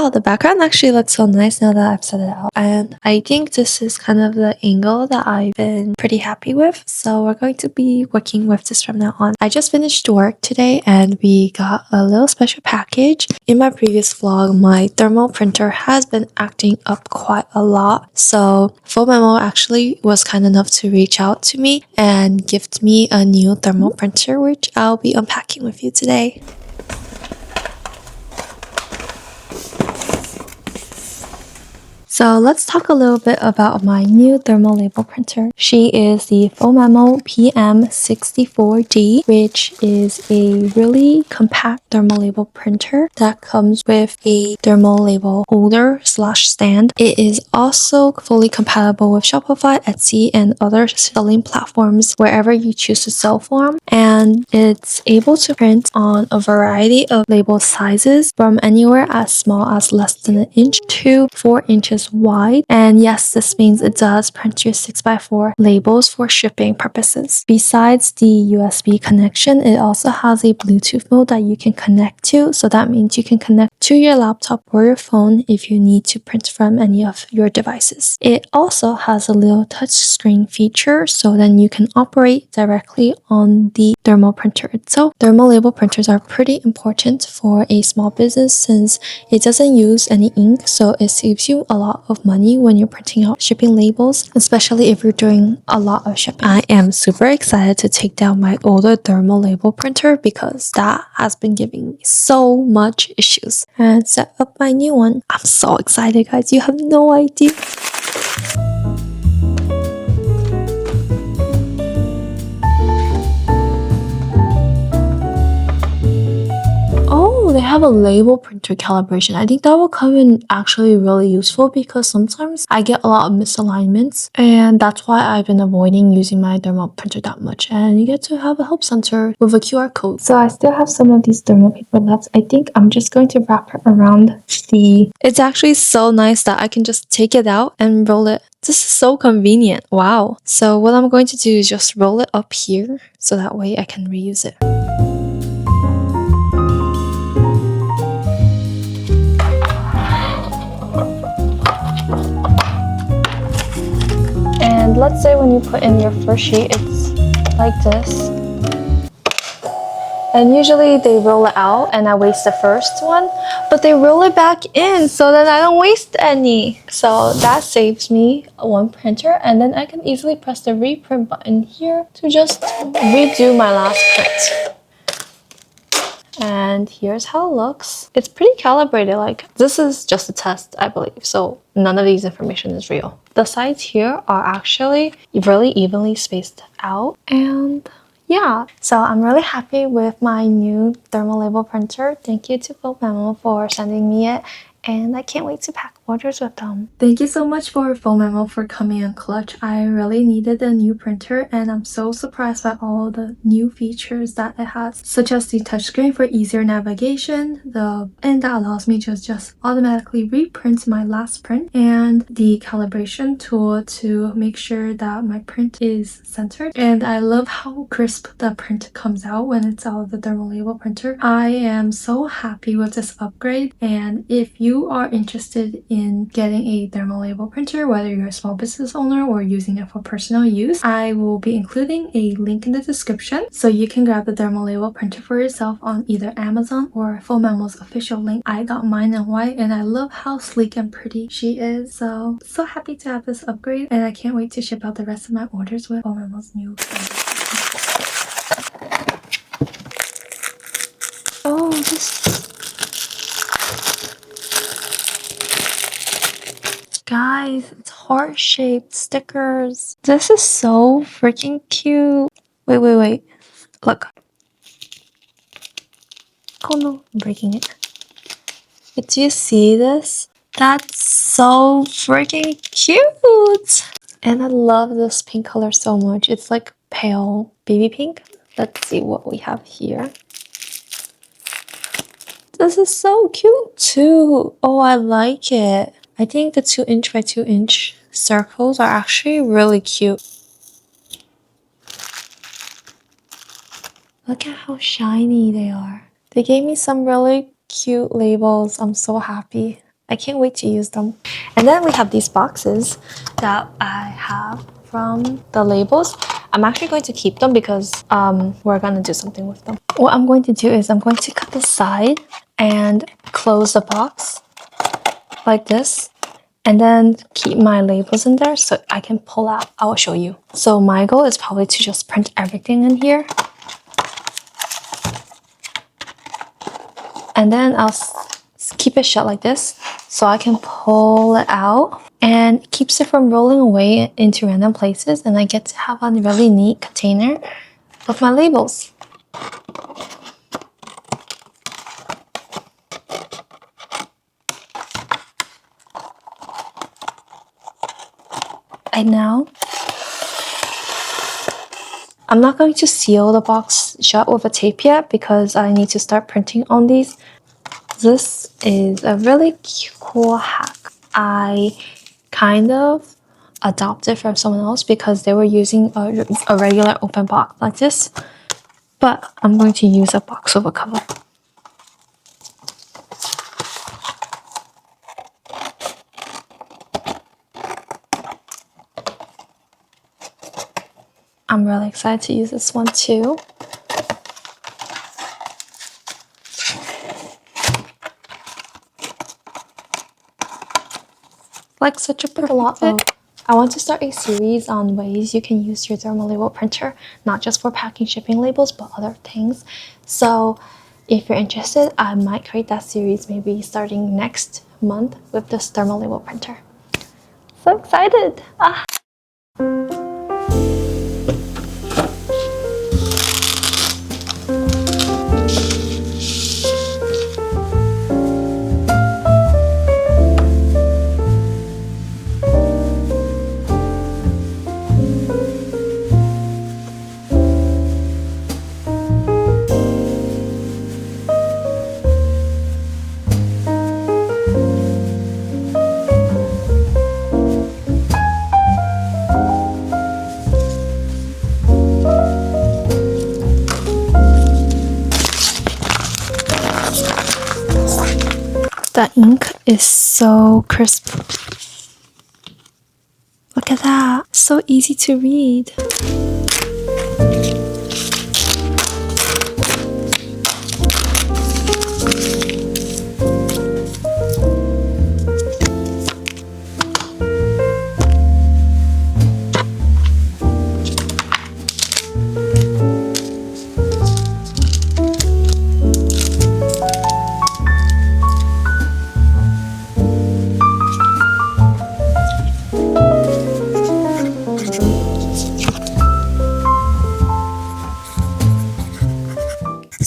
Wow, the background actually looks so nice now that I've set it out. And I think this is kind of the angle that I've been pretty happy with. So we're going to be working with this from now on. I just finished work today and we got a little special package. In my previous vlog, my thermal printer has been acting up quite a lot. So Memo actually was kind enough to reach out to me and gift me a new thermal printer, which I'll be unpacking with you today. So let's talk a little bit about my new thermal label printer. She is the Memo PM64D, which is a really compact thermal label printer that comes with a thermal label holder slash stand. It is also fully compatible with Shopify, Etsy, and other selling platforms wherever you choose to sell from. And it's able to print on a variety of label sizes from anywhere as small as less than an inch to 4 inches wide. And yes, this means it does print your 6x4 labels for shipping purposes. Besides the USB connection, it also has a Bluetooth mode that you can connect to. So that means you can connect to your laptop or your phone if you need to print from any of your devices. It also has a little touchscreen feature, so then you can operate directly on the thermal printer itself. Thermal label printers are pretty important for a small business since it doesn't use any ink, so it saves you a lot of money when you're printing out shipping labels, especially if you're doing a lot of shipping. I am super excited to take down my older thermal label printer because that has been giving me so much issues and set up my new one. I'm so excited, guys. You have no idea. They have a label printer calibration. I think that will come in actually really useful because sometimes I get a lot of misalignments and that's why I've been avoiding using my thermal printer that much. And you get to have a help center with a QR code. So I still have some of these thermal paper left. I think I'm just going to wrap it around the... It's actually so nice that I can just take it out and roll it. This is so convenient. Wow. So what I'm going to do is just roll it up here so that way I can reuse it. And let's say when you put in your first sheet, it's like this. And usually they roll it out and I waste the first one, but they roll it back in so that I don't waste any. So that saves me one printer, and then I can easily press the reprint button here to just redo my last print. And here's how it looks. It's pretty calibrated, like this is just a test, I believe, so none of these information is real. The sides here are actually really evenly spaced out, and yeah, so I'm really happy with my new thermal label printer. Thank you to Memo for sending me it, and I can't wait to pack orders with them. Thank you so much for Memo for coming in clutch. I really needed a new printer and I'm so surprised by all the new features that it has, such as the touchscreen for easier navigation, and that allows me to just automatically reprint my last print, and the calibration tool to make sure that my print is centered. And I love how crisp the print comes out when it's out of the thermal label printer. I am so happy with this upgrade, and if you are interested in getting a thermal label printer, whether you're a small business owner or using it for personal use, I will be including a link in the description so you can grab the thermal label printer for yourself on either Amazon or Memo's official link. I got mine in white and I love how sleek and pretty she is. So happy to have this upgrade, and I can't wait to ship out the rest of my orders with Memo's new Oh, guys, it's heart-shaped stickers. This is so freaking cute. Wait. Look. Oh no, I'm breaking it. But do you see this? That's so freaking cute. And I love this pink color so much. It's like pale baby pink. Let's see what we have here. This is so cute too. Oh, I like it. I think the 2" by 2" circles are actually really cute. Look at how shiny they are. They gave me some really cute labels. I'm so happy. I can't wait to use them. And then we have these boxes that I have from the labels. I'm actually going to keep them because we're gonna do something with them. What I'm going to do is I'm going to cut the side and close the box like this, and then keep my labels in there so I can pull out. I will show you. So my goal is probably to just print everything in here. And then I'll keep it shut like this so I can pull it out, and it keeps it from rolling away into random places, and I get to have a really neat container with my labels. And now, I'm not going to seal the box shut with a tape yet because I need to start printing on these. This is a really cool hack. I kind of adopted from someone else because they were using a regular open box like this, but I'm going to use a box with a cover. I'm really excited to use this one too. Like such a perfect fit. I want to start a series on ways you can use your thermal label printer, not just for packing shipping labels, but other things. So if you're interested, I might create that series maybe starting next month with this thermal label printer. So excited! Ah. The ink is so crisp. Look at that, so easy to read.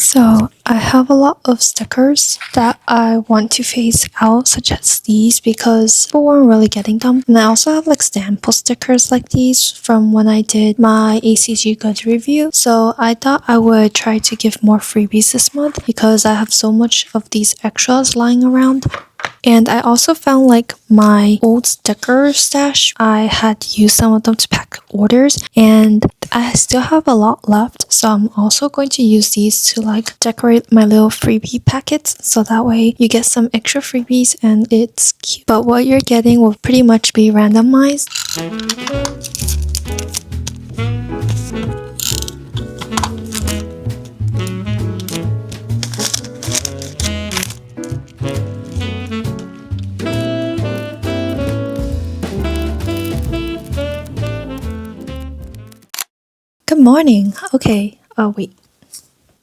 So I have a lot of stickers that I want to phase out, such as these, because people weren't really getting them. And I also have like sample stickers like these from when I did my ACG Goods review. So I thought I would try to give more freebies this month because I have so much of these extras lying around. And I also found like my old sticker stash. I had used some of them to pack orders, and I still have a lot left. So I'm also going to use these to like decorate my little freebie packets. So that way you get some extra freebies and it's cute. But what you're getting will pretty much be randomized. Good morning. Okay, wait.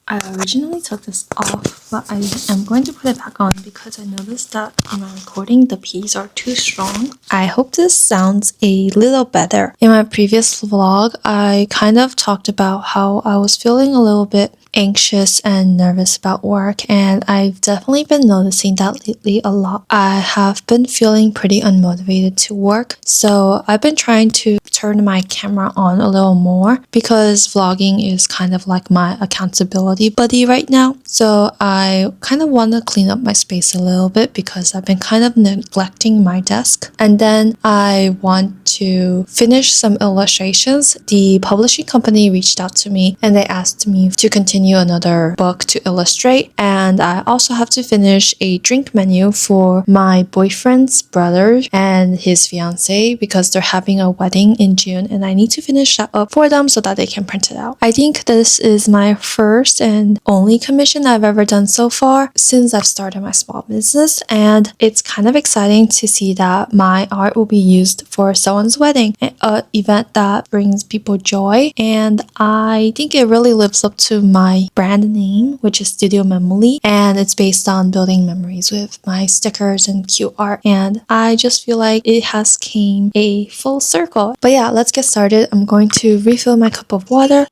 I originally took this off, but I am going to put it back on because I noticed that in my recording, the P's are too strong. I hope this sounds a little better. In my previous vlog, I kind of talked about how I was feeling a little bit anxious and nervous about work, and I've definitely been noticing that lately a lot. I have been feeling pretty unmotivated to work, so I've been trying to turn my camera on a little more because vlogging is kind of like my accountability buddy right now. So I kind of want to clean up my space a little bit because I've been kind of neglecting my desk. And then I want to finish some illustrations. The publishing company reached out to me and they asked me to continue another book to illustrate. And I also have to finish a drink menu for my boyfriend's brother and his fiance because they're having a wedding in June, and I need to finish that up for them so that they can print it out. I think this is my first and only commission I've ever done so far since I've started my small business, and it's kind of exciting to see that my art will be used for someone's wedding, an event that brings people joy, and I think it really lives up to my brand name, which is Studio Memory, and it's based on building memories with my stickers and cute art, and I just feel like it has came a full circle. But yeah, let's get started. I'm going to refill my cup of water.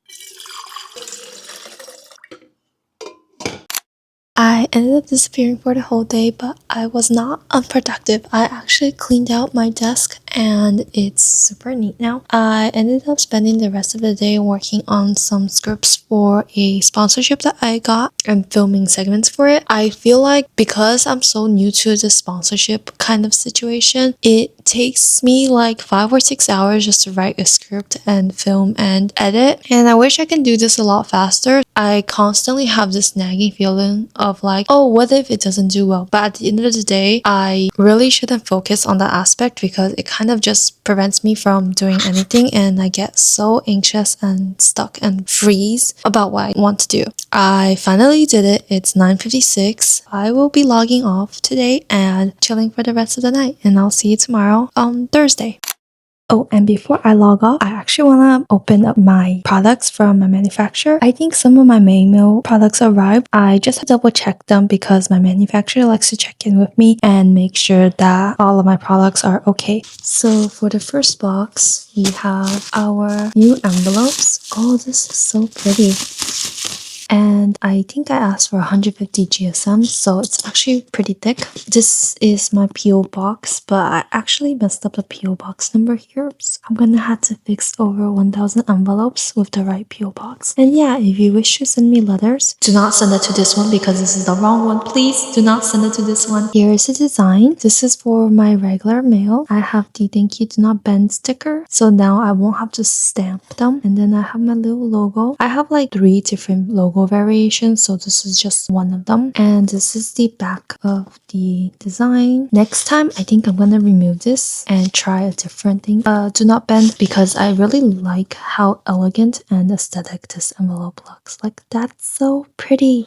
I ended up disappearing for the whole day, but I was not unproductive. I actually cleaned out my desk and it's super neat now. I ended up spending the rest of the day working on some scripts for a sponsorship that I got and filming segments for it. I feel like because I'm so new to the sponsorship kind of situation, it takes me like 5 or 6 hours just to write a script and film and edit. And I wish I can do this a lot faster. I constantly have this nagging feeling of like, oh, what if it doesn't do well? But at the end of the day, I really shouldn't focus on that aspect because it kind of just prevents me from doing anything, and I get so anxious and stuck and freeze about what I want to do. I finally did it. It's 9:56. I will be logging off today and chilling for the rest of the night, and I'll see you tomorrow on Thursday. Oh, and before I log off, I actually want to open up my products from my manufacturer. I think some of my mail products arrived. I just double check them because my manufacturer likes to check in with me and make sure that all of my products are okay. So for the first box, we have our new envelopes. Oh, this is so pretty. And I think I asked for 150 GSM, so it's actually pretty thick. This is my PO box, but I actually messed up the PO box number here. So I'm gonna have to fix over 1,000 envelopes with the right PO box. And yeah, if you wish to send me letters, do not send it to this one because this is the wrong one. Please do not send it to this one. Here is the design. This is for my regular mail. I have the thank you do not bend sticker, so now I won't have to stamp them. And then I have my little logo. I have like 3 different logo variations, so this is just one of them, and this is the back of the design. Next time I think I'm gonna remove this and try a different thing. Do not bend, because I really like how elegant and aesthetic this envelope looks. Like, that's so pretty.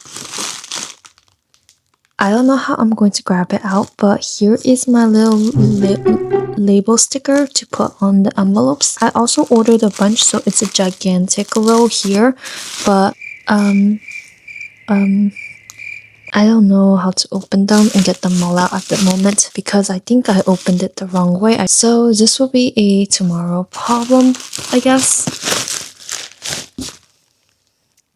I don't know how I'm going to grab it out, but here is my little label sticker to put on the envelopes. I also ordered a bunch, so it's a gigantic roll here, but I don't know how to open them and get them all out at the moment because I think I opened it the wrong way. So this will be a tomorrow problem, I guess.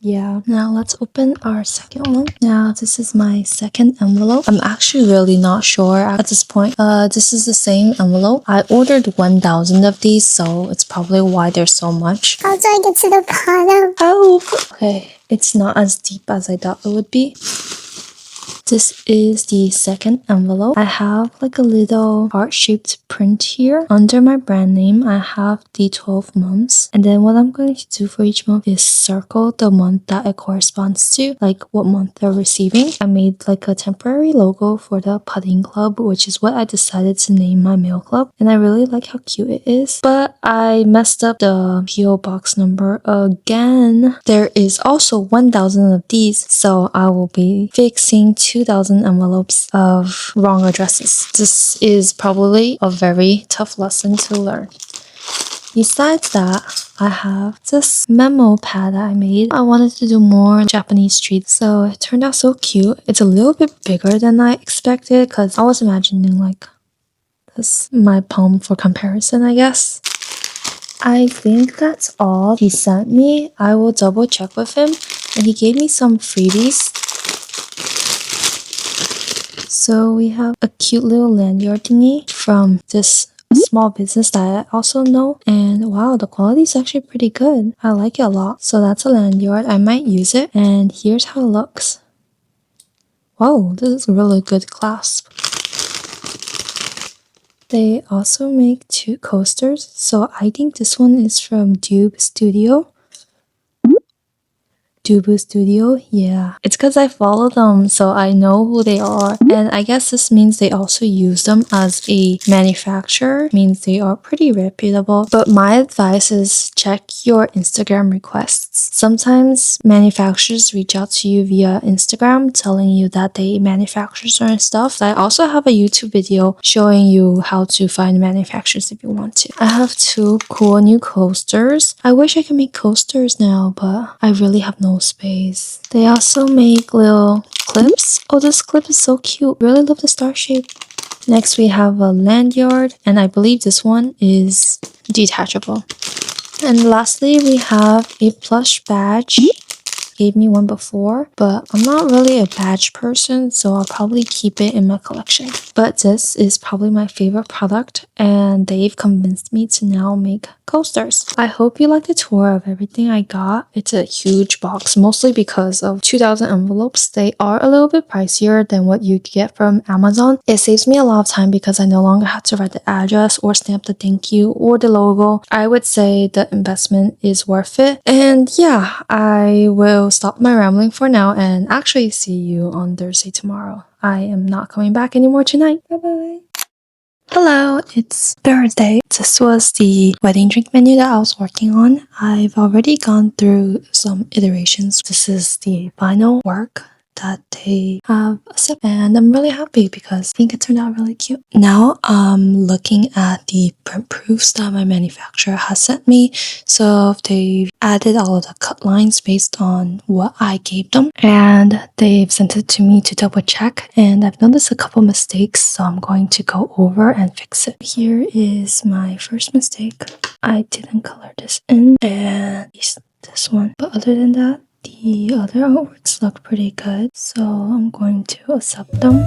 Yeah, now let's open our second one. Now this is my second envelope. I'm actually really not sure at this point. This is the same envelope. I ordered 1,000 of these, so it's probably why there's so much. How do I get to the bottom? Help! Okay, it's not as deep as I thought it would be. This is the second envelope. I have like a little heart-shaped print here. Under my brand name, I have the 12 months. And then what I'm going to do for each month is circle the month that it corresponds to, like what month they're receiving. I made like a temporary logo for the putting club, which is what I decided to name my mail club. And I really like how cute it is. But I messed up the PO box number again. There is also 1,000 of these, so I will be fixing 2,000 envelopes of wrong addresses. This is probably a very tough lesson to learn. Besides that, I have this memo pad that I made. I wanted to do more Japanese treats, so it turned out so cute. It's a little bit bigger than I expected because I was imagining like this, my palm for comparison, I guess. I think that's all he sent me. I will double check with him, and he gave me some freebies. So we have a cute little lanyard thingy from this small business that I also know, and wow, the quality is actually pretty good. I like it a lot. So that's a lanyard. I might use it, and here's how it looks. Oh, this is a really good clasp. They also make 2 coasters, so I think this one is from Dubu Studio, yeah. It's because I follow them, so I know who they are. And I guess this means they also use them as a manufacturer, means they are pretty reputable. But my advice is check your Instagram requests. Sometimes manufacturers reach out to you via Instagram telling you that they manufacture certain stuff. I also have a YouTube video showing you how to find manufacturers if you want to. I have 2 cool new coasters. I wish I could make coasters now, but I really have no space. They also make little clips. Oh, this clip is so cute. Really love the star shape. Next, we have a lanyard, and I believe this one is detachable. And lastly, we have a plush badge. Gave me one before, but I'm not really a badge person, so I'll probably keep it in my collection. But this is probably my favorite product, and they've convinced me to now make coasters. I hope you like the tour of everything I got. It's a huge box, mostly because of 2,000 envelopes. They are a little bit pricier than what you get from Amazon. It saves me a lot of time because I no longer have to write the address or stamp the thank you or the logo. I would say the investment is worth it. And yeah, I will stop my rambling for now and actually see you on Thursday tomorrow. I am not coming back anymore tonight. Bye bye. Hello, it's Thursday. This was the wedding drink menu that I was working on. I've already gone through some iterations. This is the final work that they have accepted, and I'm really happy because I think it turned out really cute. Now I'm looking at the print proofs that my manufacturer has sent me. So they've added all of the cut lines based on what I gave them, and they've sent it to me to double check, and I've noticed a couple mistakes, so I'm going to go over and fix it. Here is my first mistake. I didn't color this in, and this one. But other than that, the other artworks look pretty good, so I'm going to accept them.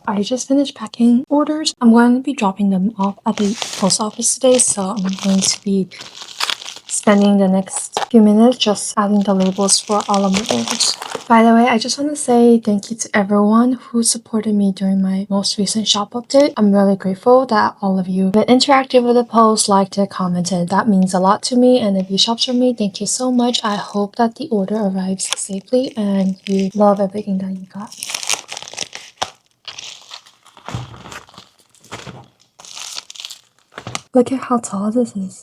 I just finished packing orders. I'm going to be dropping them off at the post office today, so I'm going to be spending the next few minutes just adding the labels for all of my orders. By the way, I just want to say thank you to everyone who supported me during my most recent shop update. I'm really grateful that all of you have been interactive with the post, liked it, commented. That means a lot to me, and if you shop from me, thank you so much. I hope that the order arrives safely and you love everything that you got. Look at how tall this is.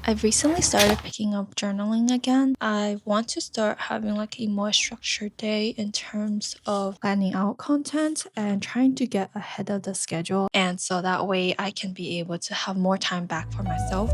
I've recently started picking up journaling again. I want to start having like a more structured day in terms of planning out content and trying to get ahead of the schedule. And so that way I can be able to have more time back for myself.